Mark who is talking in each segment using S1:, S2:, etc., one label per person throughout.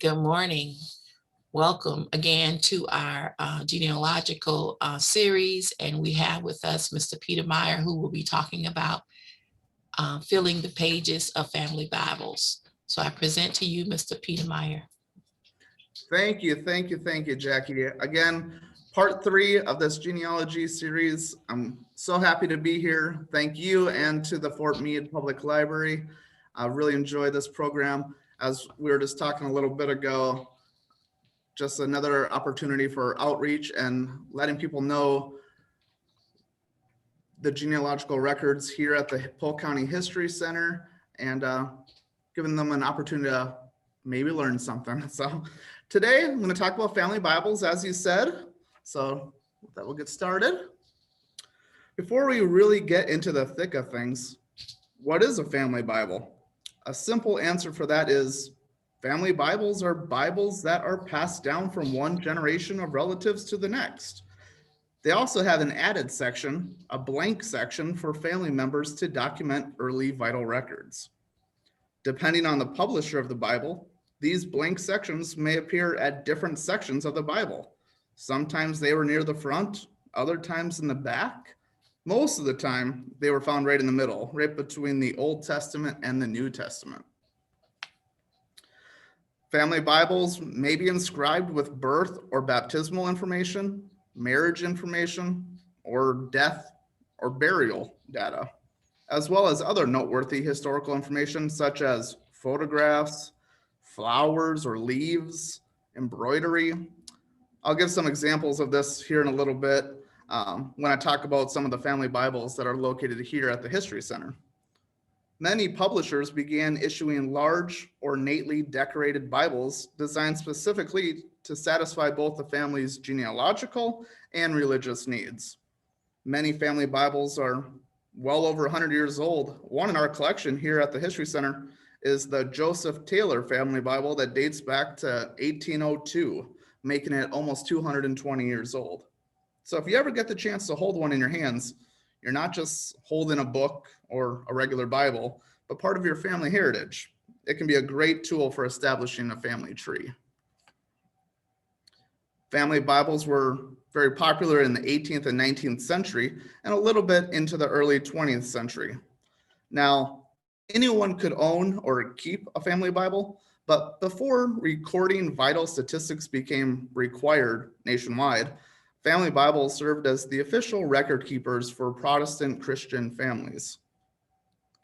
S1: Good morning. Welcome again to our genealogical series. And we have with us Mr. Petermeier, who will be talking about filling the pages of family Bibles. So I present to you, Mr. Petermeier.
S2: Thank you, Jackie. Again, part 3 of this genealogy series. I'm so happy to be here. Thank you and to the Fort Meade Public Library. I really enjoy this program. As we were just talking a little bit ago, just another opportunity for outreach and letting people know the genealogical records here at the Polk County History Center and giving them an opportunity to maybe learn something. So today I'm going to talk about family Bibles, as you said. So that will get started. Before we really get into the thick of things, what is a family Bible? A simple answer for that is family Bibles are Bibles that are passed down from one generation of relatives to the next. They also have an added section, a blank section for family members to document early vital records. Depending on the publisher of the Bible, these blank sections may appear at different sections of the Bible. Sometimes they were near the front, other times in the back. Most of the time, they were found right in the middle, right between the Old Testament and the New Testament. Family Bibles may be inscribed with birth or baptismal information, marriage information, or death or burial data, as well as other noteworthy historical information such as photographs, flowers or leaves, embroidery. I'll give some examples of this here in a little bit when I talk about some of the family Bibles that are located here at the History Center. Many publishers began issuing large, ornately decorated Bibles designed specifically to satisfy both the family's genealogical and religious needs. Many family Bibles are well over 100 years old. One in our collection here at the History Center is the Joseph Taylor Family Bible that dates back to 1802, making it almost 220 years old. So if you ever get the chance to hold one in your hands, you're not just holding a book or a regular Bible, but part of your family heritage. It can be a great tool for establishing a family tree. Family Bibles were very popular in the 18th and 19th century and a little bit into the early 20th century. Now, anyone could own or keep a family Bible, but before recording vital statistics became required nationwide, family Bibles served as the official record keepers for Protestant Christian families.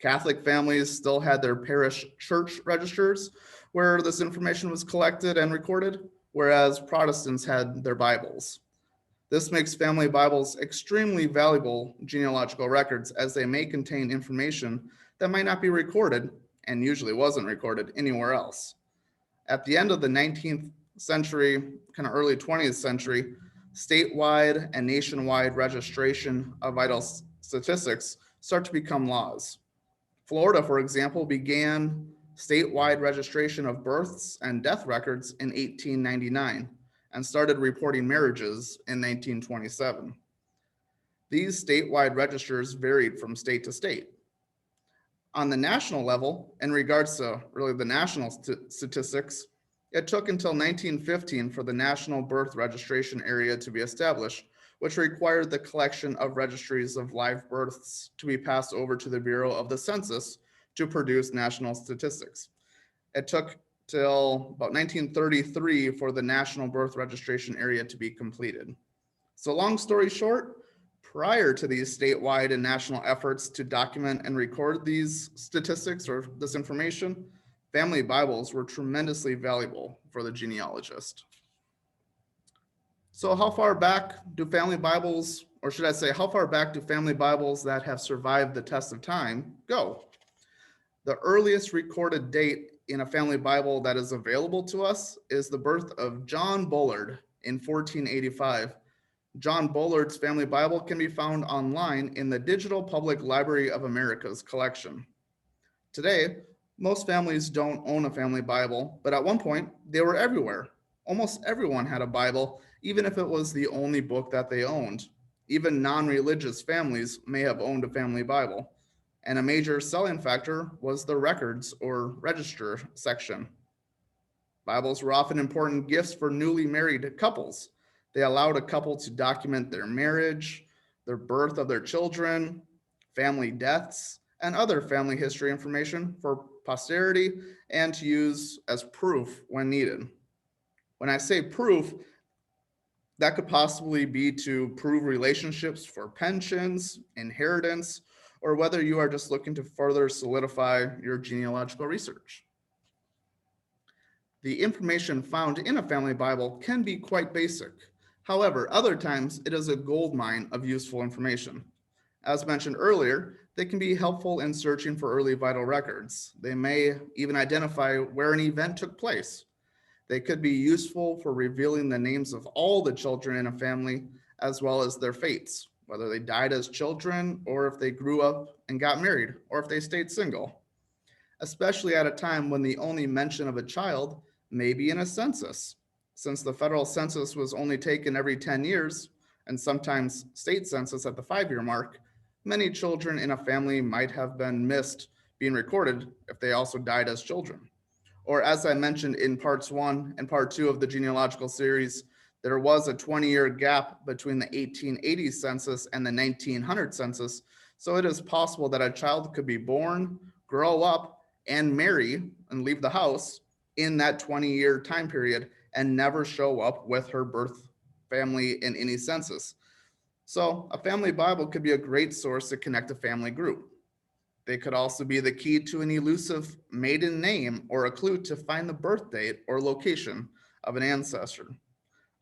S2: Catholic families still had their parish church registers where this information was collected and recorded, whereas Protestants had their Bibles. This makes family Bibles extremely valuable genealogical records as they may contain information that might not be recorded and usually wasn't recorded anywhere else. At the end of the 19th century, kind of early 20th century, statewide and nationwide registration of vital statistics start to become laws. Florida, for example, began statewide registration of births and death records in 1899 and started reporting marriages in 1927. These statewide registers varied from state to state. On the national level, in regards to really the national statistics, it took until 1915 for the National Birth Registration Area to be established, which required the collection of registries of live births to be passed over to the Bureau of the Census to produce national statistics. It took till about 1933 for the National Birth Registration Area to be completed. So long story short, prior to these statewide and national efforts to document and record these statistics or this information, family Bibles were tremendously valuable for the genealogist. So how far back do family Bibles, or should I say, how far back do family Bibles that have survived the test of time go? The earliest recorded date in a family Bible that is available to us is the birth of John Bullard in 1485. John Bullard's family Bible can be found online in the Digital Public Library of America's collection. Today, most families don't own a family Bible, but at one point, they were everywhere. Almost everyone had a Bible, even if it was the only book that they owned. Even non-religious families may have owned a family Bible. And a major selling factor was the records or register section. Bibles were often important gifts for newly married couples. They allowed a couple to document their marriage, their birth of their children, family deaths, and other family history information for posterity and to use as proof when needed. When I say proof, that could possibly be to prove relationships for pensions, inheritance, or whether you are just looking to further solidify your genealogical research. The information found in a family Bible can be quite basic. However, other times it is a goldmine of useful information. As mentioned earlier, they can be helpful in searching for early vital records. They may even identify where an event took place. They could be useful for revealing the names of all the children in a family, as well as their fates, whether they died as children, or if they grew up and got married, or if they stayed single, especially at a time when the only mention of a child may be in a census. Since the federal census was only taken every 10 years, and sometimes state census at the 5-year mark, many children in a family might have been missed being recorded if they also died as children. Or as I mentioned in parts 1 and part 2 of the genealogical series, there was a 20-year gap between the 1880 census and the 1900 census. So it is possible that a child could be born, grow up, and marry and leave the house in that 20-year time period and never show up with her birth family in any census. So a family Bible could be a great source to connect a family group. They could also be the key to an elusive maiden name or a clue to find the birth date or location of an ancestor.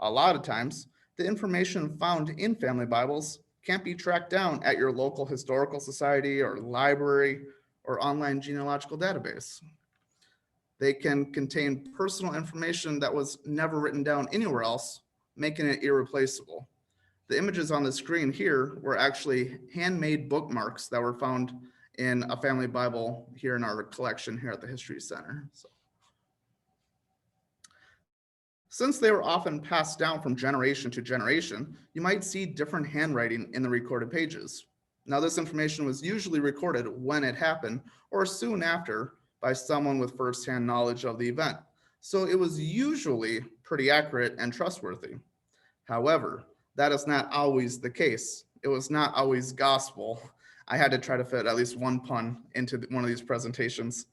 S2: A lot of times, the information found in family Bibles can't be tracked down at your local historical society or library or online genealogical database. They can contain personal information that was never written down anywhere else, making it irreplaceable. The images on the screen here were actually handmade bookmarks that were found in a family Bible here in our collection here at the History Center. Since they were often passed down from generation to generation, you might see different handwriting in the recorded pages. Now, this information was usually recorded when it happened or soon after by someone with firsthand knowledge of the event. So it was usually pretty accurate and trustworthy. However, that is not always the case. It was not always gospel. I had to try to fit at least one pun into one of these presentations.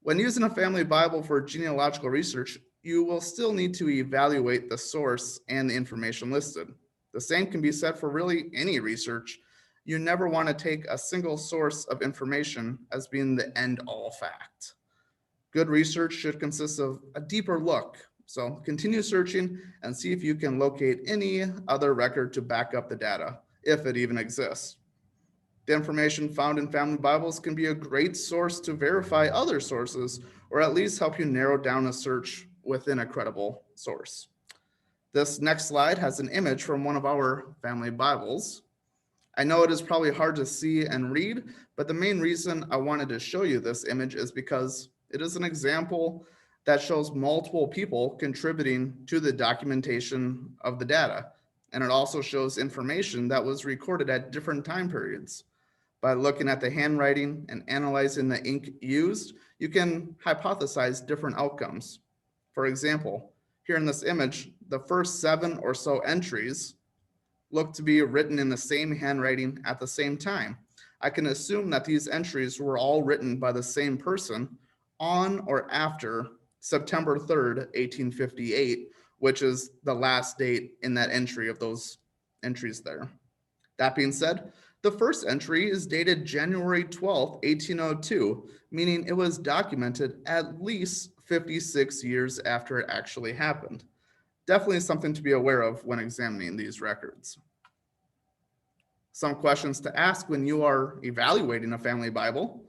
S2: When using a family Bible for genealogical research, you will still need to evaluate the source and the information listed. The same can be said for really any research. You never want to take a single source of information as being the end-all fact. Good research should consist of a deeper look. So continue searching and see if you can locate any other record to back up the data, if it even exists. The information found in family Bibles can be a great source to verify other sources, or at least help you narrow down a search within a credible source. This next slide has an image from one of our family Bibles. I know it is probably hard to see and read, but the main reason I wanted to show you this image is because it is an example that shows multiple people contributing to the documentation of the data. And it also shows information that was recorded at different time periods. By looking at the handwriting and analyzing the ink used, you can hypothesize different outcomes. For example, here in this image, the first 7 or so entries look to be written in the same handwriting at the same time. I can assume that these entries were all written by the same person on or after September 3rd, 1858, which is the last date in that entry of those entries there. That being said, the first entry is dated January 12th, 1802, meaning it was documented at least 56 years after it actually happened. Definitely something to be aware of when examining these records. Some questions to ask when you are evaluating a family Bible.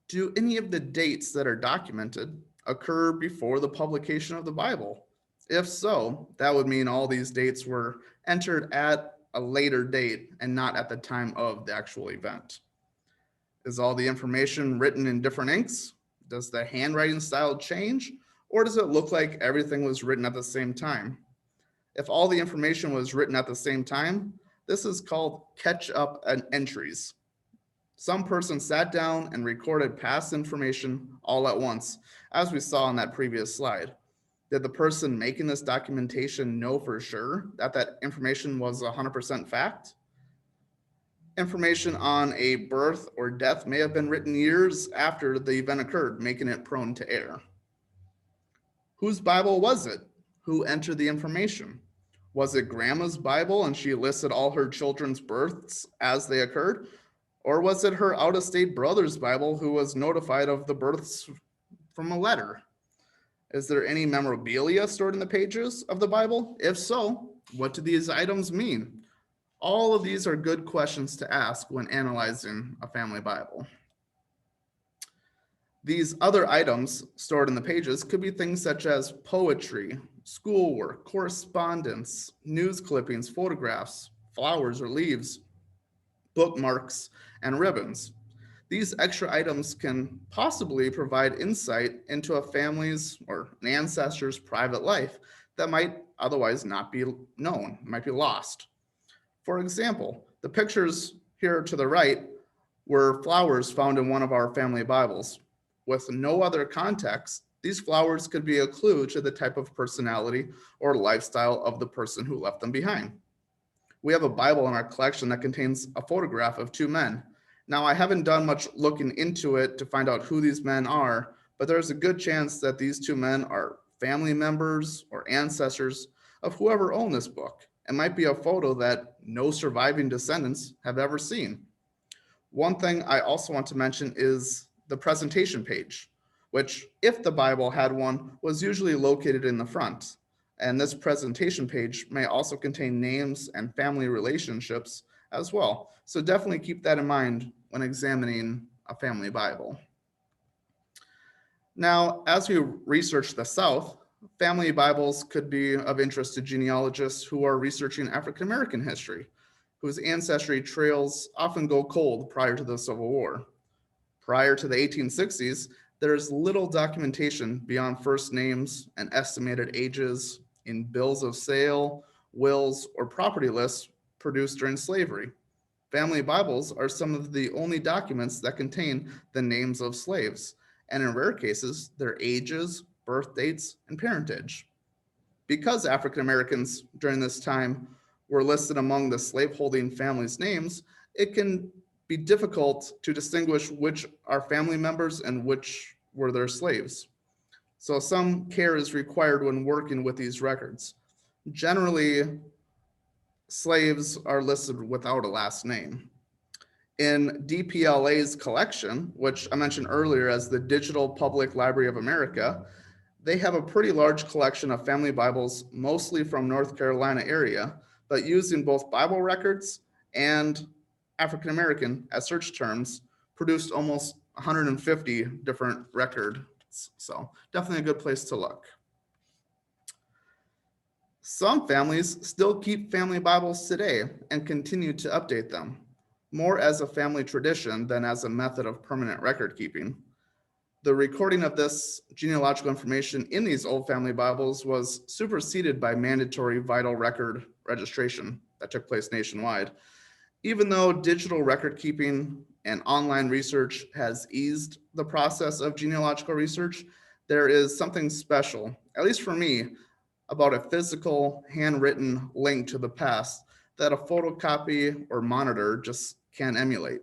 S2: Do any of the dates that are documented occur before the publication of the Bible? If so, that would mean all these dates were entered at a later date and not at the time of the actual event. Is all the information written in different inks? Does the handwriting style change? Or does it look like everything was written at the same time? If all the information was written at the same time, this is called catch-up entries. Some person sat down and recorded past information all at once, as we saw on that previous slide. Did the person making this documentation know for sure that that information was 100% fact? Information on a birth or death may have been written years after the event occurred, making it prone to error. Whose Bible was it? Who entered the information? Was it grandma's Bible and she listed all her children's births as they occurred? Or was it her out of state brother's Bible who was notified of the births from a letter? Is there any memorabilia stored in the pages of the Bible? If so, what do these items mean? All of these are good questions to ask when analyzing a family Bible. These other items stored in the pages could be things such as poetry, schoolwork, correspondence, news clippings, photographs, flowers or leaves, bookmarks, and ribbons. These extra items can possibly provide insight into a family's or an ancestor's private life that might otherwise not be known, might be lost. For example, the pictures here to the right were flowers found in one of our family Bibles. With no other context, these flowers could be a clue to the type of personality or lifestyle of the person who left them behind. We have a Bible in our collection that contains a photograph of two men. Now, I haven't done much looking into it to find out who these men are, but there's a good chance that these two men are family members or ancestors of whoever owned this book. It might be a photo that no surviving descendants have ever seen. One thing I also want to mention is the presentation page, which, if the Bible had one, was usually located in the front. And this presentation page may also contain names and family relationships as well. So definitely keep that in mind when examining a family Bible. Now, as we research the South, family Bibles could be of interest to genealogists who are researching African American history, whose ancestry trails often go cold prior to the Civil War. Prior to the 1860s, there is little documentation beyond first names and estimated ages in bills of sale, wills, or property lists produced during slavery. Family Bibles are some of the only documents that contain the names of slaves, and in rare cases, their ages, birth dates, and parentage. Because African Americans during this time were listed among the slaveholding families' names, it can be difficult to distinguish which are family members and which were their slaves. So some care is required when working with these records. Generally, slaves are listed without a last name. In DPLA's collection, which I mentioned earlier as the Digital Public Library of America, they have a pretty large collection of family Bibles, mostly from North Carolina area, but using both Bible records and African American as search terms, produced almost 150 different records. So definitely a good place to look. Some families still keep family Bibles today and continue to update them, more as a family tradition than as a method of permanent record keeping. The recording of this genealogical information in these old family Bibles was superseded by mandatory vital record registration that took place nationwide. Even though digital record keeping and online research has eased the process of genealogical research, there is something special, at least for me, about a physical handwritten link to the past that a photocopy or monitor just can't emulate.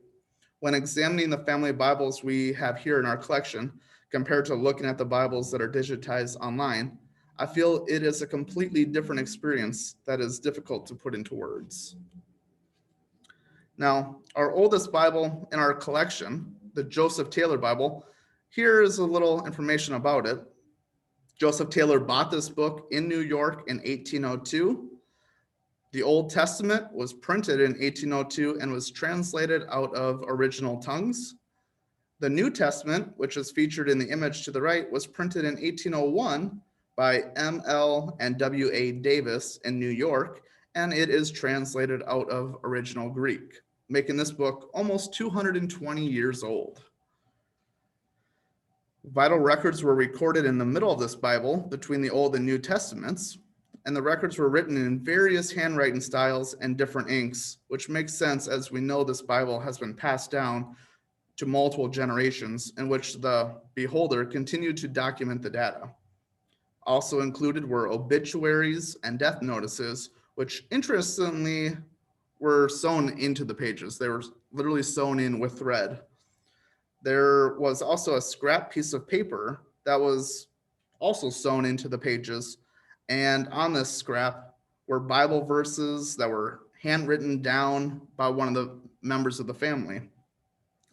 S2: When examining the family Bibles we have here in our collection, compared to looking at the Bibles that are digitized online, I feel it is a completely different experience that is difficult to put into words. Now, our oldest Bible in our collection, the Joseph Taylor Bible, here is a little information about it. Joseph Taylor bought this book in New York in 1802. The Old Testament was printed in 1802 and was translated out of original tongues. The New Testament, which is featured in the image to the right, was printed in 1801 by M.L. and W.A. Davis in New York, and it is translated out of original Greek, making this book almost 220 years old. Vital records were recorded in the middle of this Bible between the Old and New Testaments. and the records were written in various handwriting styles and different inks, which makes sense as we know this Bible has been passed down to multiple generations in which the beholder continued to document the data. Also included were obituaries and death notices, which interestingly were sewn into the pages. They were literally sewn in with thread. There was also a scrap piece of paper that was also sewn into the pages. And on this scrap were Bible verses that were handwritten down by one of the members of the family.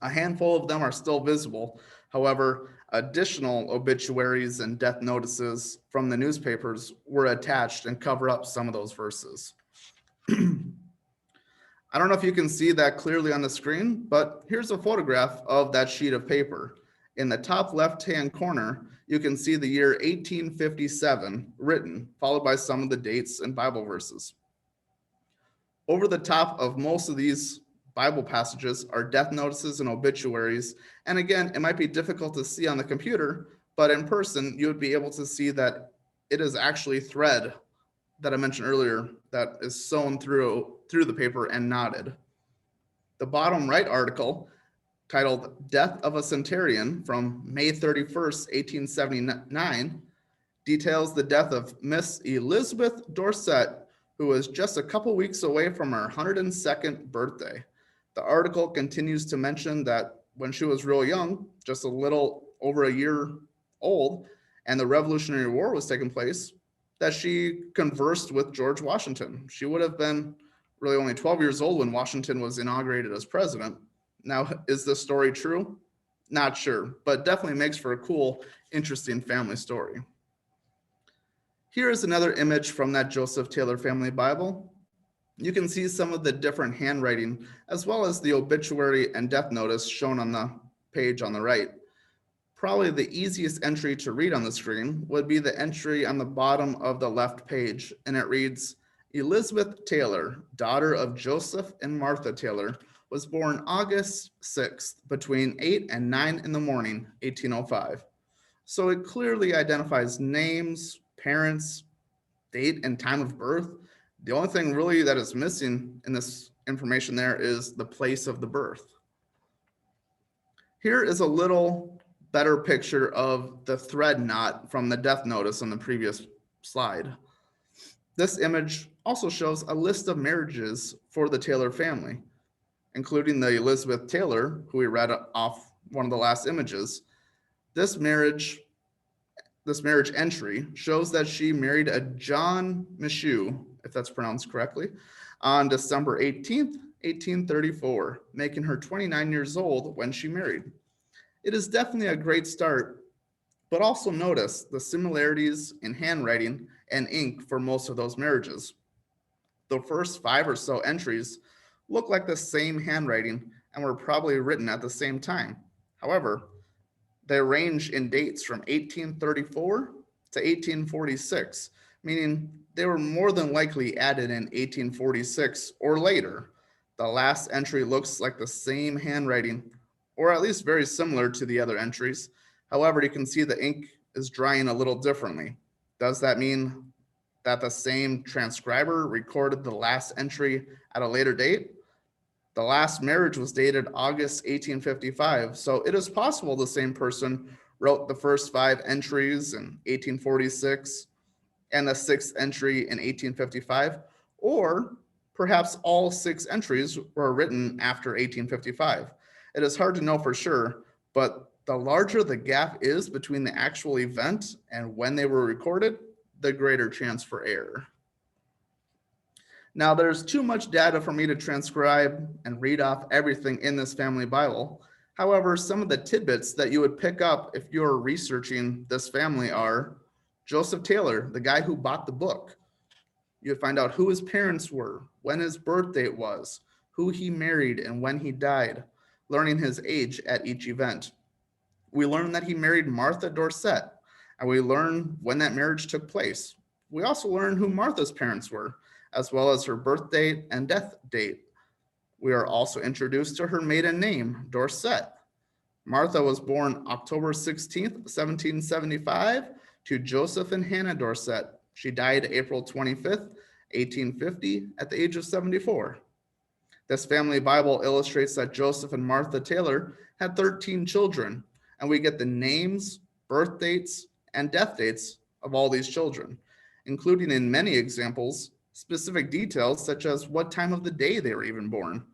S2: A handful of them are still visible. However, additional obituaries and death notices from the newspapers were attached and cover up some of those verses. I don't know if you can see that clearly on the screen, but here's a photograph of that sheet of paper. In the top left-hand corner, you can see the year 1857 written, followed by some of the dates and Bible verses. Over the top of most of these Bible passages are death notices and obituaries. And again, it might be difficult to see on the computer, but in person, you would be able to see that it is actually thread that I mentioned earlier that is sewn through the paper and knotted. The bottom right article, titled Death of a Centurion from May 31st, 1879, details the death of Miss Elizabeth Dorset, who was just a couple weeks away from her 102nd birthday. The article continues to mention that when she was real young, just a little over a year old, and the Revolutionary War was taking place, that she conversed with George Washington. She would have been really only 12 years old when Washington was inaugurated as president. Now, is this story true? Not sure, but definitely makes for a cool, interesting family story. Here is another image from that Joseph Taylor family Bible. You can see some of the different handwriting, as well as the obituary and death notice shown on the page on the right. Probably the easiest entry to read on the screen would be the entry on the bottom of the left page, and it reads, Elizabeth Taylor, daughter of Joseph and Martha Taylor, was born August 6th between 8 and 9 in the morning, 1805. So it clearly identifies names, parents, date, and time of birth. The only thing really that is missing in this information there is the place of the birth. Here is a little better picture of the thread knot from the death notice on the previous slide. This image also shows a list of marriages for the Taylor family, including the Elizabeth Taylor, who we read off one of the last images. This marriage entry shows that she married a John Michoud, if that's pronounced correctly, on December 18th, 1834, making her 29 years old when she married. It is definitely a great start, but also notice the similarities in handwriting and ink for most of those marriages. The first 5 or so entries look like the same handwriting and were probably written at the same time. However, they range in dates from 1834 to 1846, meaning they were more than likely added in 1846 or later. The last entry looks like the same handwriting, or at least very similar to the other entries. However, you can see the ink is drying a little differently. Does that mean that the same transcriber recorded the last entry at a later date? The last marriage was dated August 1855, so it is possible the same person wrote the first 5 entries in 1846 and the 6th entry in 1855, or perhaps all 6 entries were written after 1855. It is hard to know for sure, but the larger the gap is between the actual event and when they were recorded, the greater chance for error. Now, there's too much data for me to transcribe and read off everything in this family Bible. However, some of the tidbits that you would pick up if you're researching this family are Joseph Taylor, the guy who bought the book. You'd find out who his parents were, when his birth date was, who he married, and when he died, learning his age at each event. We learn that he married Martha Dorset, and we learn when that marriage took place. We also learn who Martha's parents were, as well as her birth date and death date. We are also introduced to her maiden name, Dorset. Martha was born October 16th, 1775, to Joseph and Hannah Dorset. She died April 25th, 1850, at the age of 74. This family Bible illustrates that Joseph and Martha Taylor had 13 children, and we get the names, birth dates, and death dates of all these children, including in many examples specific details such as what time of the day they were even born.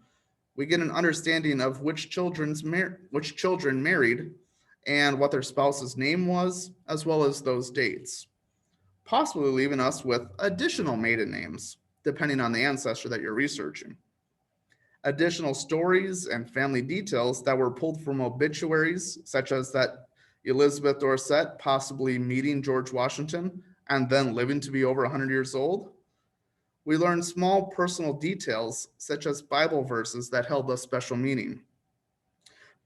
S2: We get an understanding of which children married and what their spouse's name was, as well as those dates, possibly leaving us with additional maiden names, depending on the ancestor that you're researching. Additional stories and family details that were pulled from obituaries, such as that Elizabeth Dorset possibly meeting George Washington and then living to be over 100 years old. We learn small personal details, such as Bible verses that held a special meaning.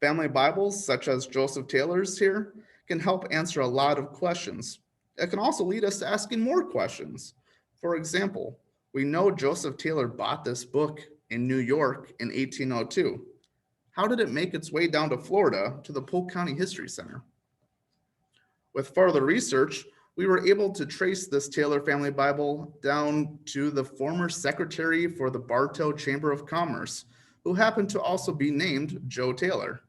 S2: Family Bibles, such as Joseph Taylor's here, can help answer a lot of questions. It can also lead us to asking more questions. For example, we know Joseph Taylor bought this book in New York in 1802. How did it make its way down to Florida to the Polk County History Center? With further research, we were able to trace this Taylor family Bible down to the former secretary for the Bartow Chamber of Commerce, who happened to also be named Joe Taylor.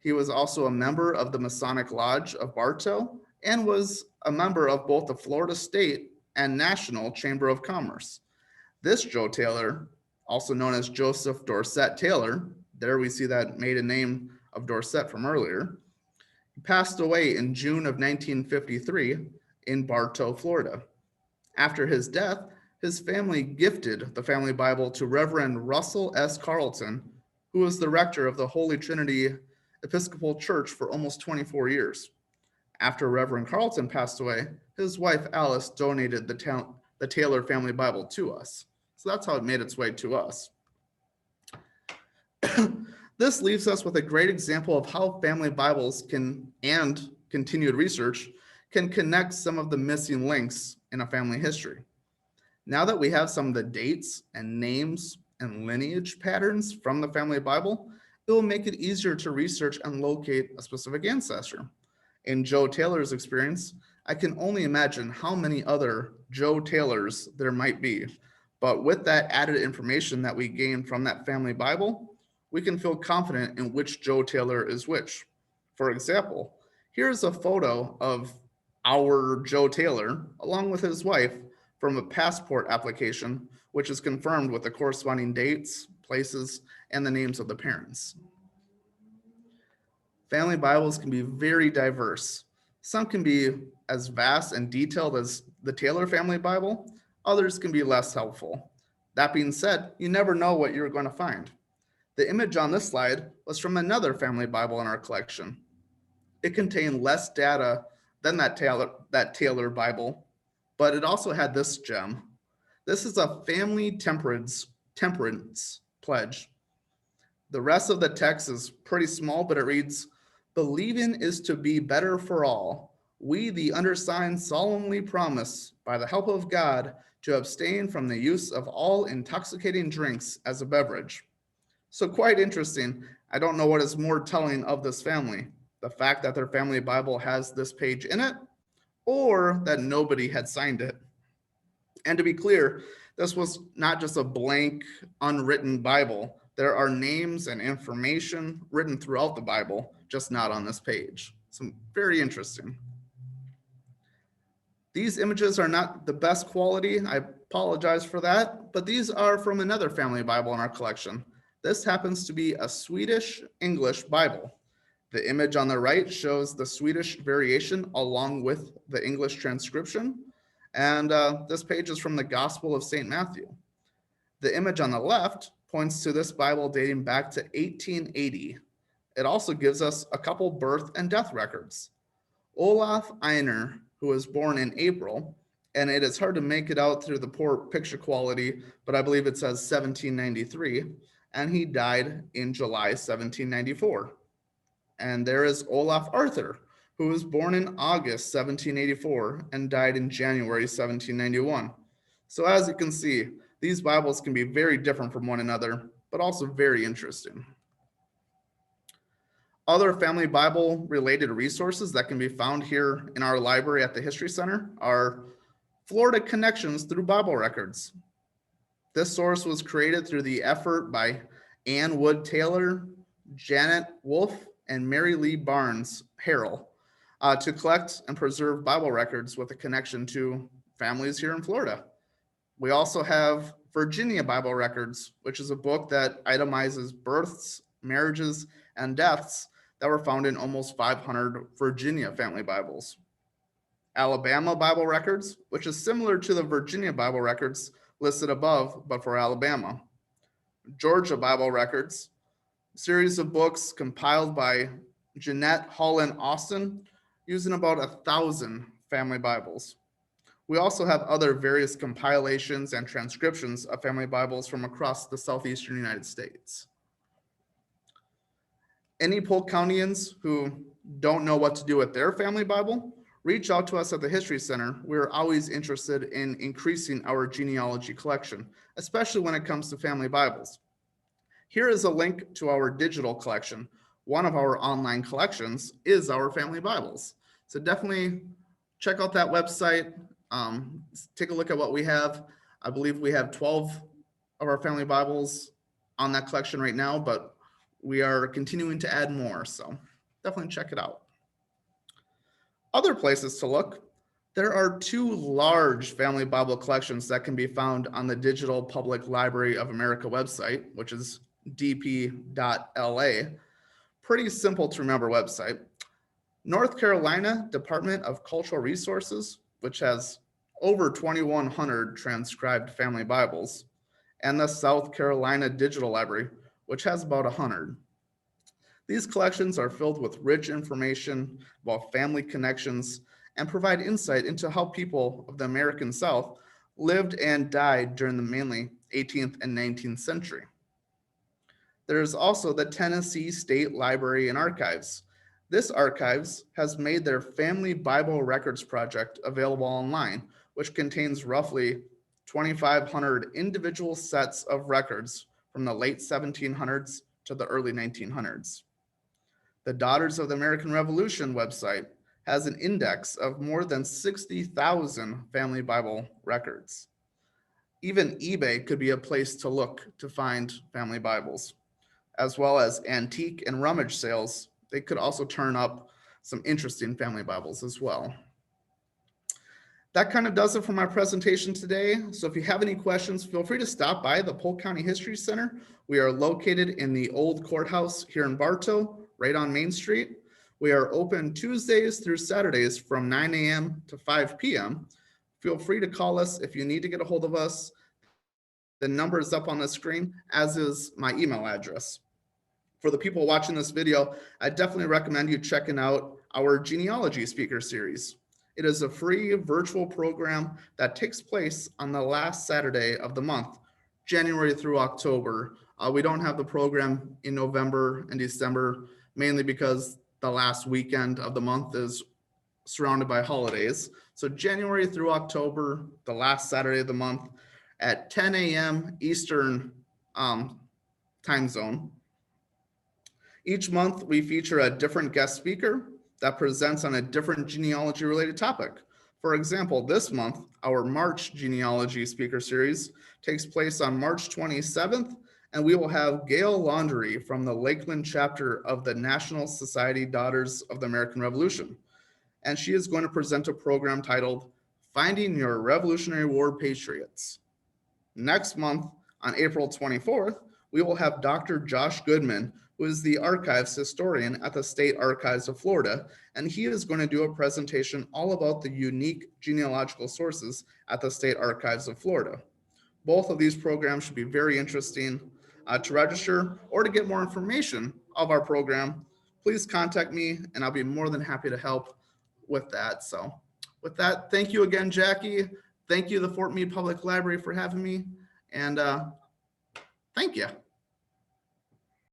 S2: He was also a member of the Masonic Lodge of Bartow and was a member of both the Florida State and National Chamber of Commerce. This Joe Taylor, also known as Joseph Dorset Taylor, there we see that maiden name of Dorset from earlier, he passed away in June of 1953 in Bartow, Florida. After his death, his family gifted the family Bible to Reverend Russell S. Carlton, who was the rector of the Holy Trinity Episcopal Church for almost 24 years. After Reverend Carlton passed away, his wife Alice donated the Taylor family Bible to us. So that's how it made its way to us. This leaves us with a great example of how family Bibles and continued research can connect some of the missing links in a family history. Now that we have some of the dates and names and lineage patterns from the family Bible, it will make it easier to research and locate a specific ancestor. In Joe Taylor's experience, I can only imagine how many other Joe Taylors there might be. But with that added information that we gain from that family Bible, we can feel confident in which Joe Taylor is which. For example, here's a photo of our Joe Taylor along with his wife from a passport application, which is confirmed with the corresponding dates, places, and the names of the parents. Family Bibles can be very diverse. Some can be as vast and detailed as the Taylor family Bible, others can be less helpful. That being said, you never know what you're going to find. The image on this slide was from another family Bible in our collection. It contained less data than that Taylor Bible, but it also had this gem. This is a family temperance pledge. The rest of the text is pretty small, but it reads, "Believing is to be better for all. We, the undersigned, solemnly promise, by the help of God, to abstain from the use of all intoxicating drinks as a beverage." So quite interesting. I don't know what is more telling of this family, the fact that their family Bible has this page in it, or that nobody had signed it. And to be clear, this was not just a blank, unwritten Bible. There are names and information written throughout the Bible, just not on this page. So very interesting. These images are not the best quality. I apologize for that, but these are from another family Bible in our collection. This happens to be a Swedish English Bible. The image on the right shows the Swedish variation along with the English transcription. And this page is from the Gospel of St. Matthew. The image on the left points to this Bible dating back to 1880. It also gives us a couple birth and death records. Olaf Einar, who was born in April, and it is hard to make it out through the poor picture quality, but I believe it says 1793, and he died in July 1794. And there is Olaf Arthur, who was born in August 1784 and died in January 1791. So as you can see, these Bibles can be very different from one another, but also very interesting. Other family Bible related resources that can be found here in our library at the History Center are Florida Connections Through Bible Records. This source was created through the effort by Ann Wood Taylor, Janet Wolfe, and Mary Lee Barnes Harrell to collect and preserve Bible records with a connection to families here in Florida. We also have Virginia Bible Records, which is a book that itemizes births, marriages, and deaths that were found in almost 500 Virginia family Bibles. Alabama Bible Records, which is similar to the Virginia Bible Records listed above, but for Alabama. Georgia Bible Records, a series of books compiled by Jeanette Holland Austin, using about 1,000 family Bibles. We also have other various compilations and transcriptions of family Bibles from across the southeastern United States. Any Polk Countyans who don't know what to do with their family Bible, reach out to us at the History Center. We're always interested in increasing our genealogy collection, especially when it comes to family Bibles. Here is a link to our digital collection. One of our online collections is our family Bibles. So definitely check out that website. Take a look at what we have. I believe we have 12 of our family Bibles on that collection right now, but we are continuing to add more. So definitely check it out. Other places to look, there are 2 large family Bible collections that can be found on the Digital Public Library of America website, which is dp.la. Pretty simple to remember website. North Carolina Department of Cultural Resources, which has over 2,100 transcribed family Bibles, and the South Carolina Digital Library, which has about 100. These collections are filled with rich information about family connections and provide insight into how people of the American South lived and died during the mainly 18th and 19th century. There is also the Tennessee State Library and Archives. This archives has made their Family Bible Records Project available online, which contains roughly 2,500 individual sets of records from the late 1700s to the early 1900s. The Daughters of the American Revolution website has an index of more than 60,000 family Bible records. Even eBay could be a place to look to find family Bibles, as well as antique and rummage sales. They could also turn up some interesting family Bibles as well. That kind of does it for my presentation today. So if you have any questions, feel free to stop by the Polk County History Center. We are located in the old courthouse here in Bartow, right on Main Street. We are open Tuesdays through Saturdays from 9 a.m. to 5 p.m. Feel free to call us if you need to get a hold of us. The number is up on the screen, as is my email address. For the people watching this video, I definitely recommend you checking out our genealogy speaker series. It is a free virtual program that takes place on the last Saturday of the month, January through October. We don't have the program in November and December, mainly because the last weekend of the month is surrounded by holidays. So January through October, the last Saturday of the month at 10 a.m. Eastern time zone. Each month, we feature a different guest speaker that presents on a different genealogy related topic. For example, this month, our March genealogy speaker series takes place on March 27th, and we will have Gail Laundrie from the Lakeland chapter of the National Society Daughters of the American Revolution. And she is going to present a program titled Finding Your Revolutionary War Patriots. Next month, on April 24th, we will have Dr. Josh Goodman, who is the archives historian at the State Archives of Florida, and he is going to do a presentation all about the unique genealogical sources at the State Archives of Florida. Both of these programs should be very interesting. To register or to get more information of our program, please contact me and I'll be more than happy to help with that. So with that, thank you again, Jackie. Thank you, the Fort Meade Public Library, for having me, and thank you.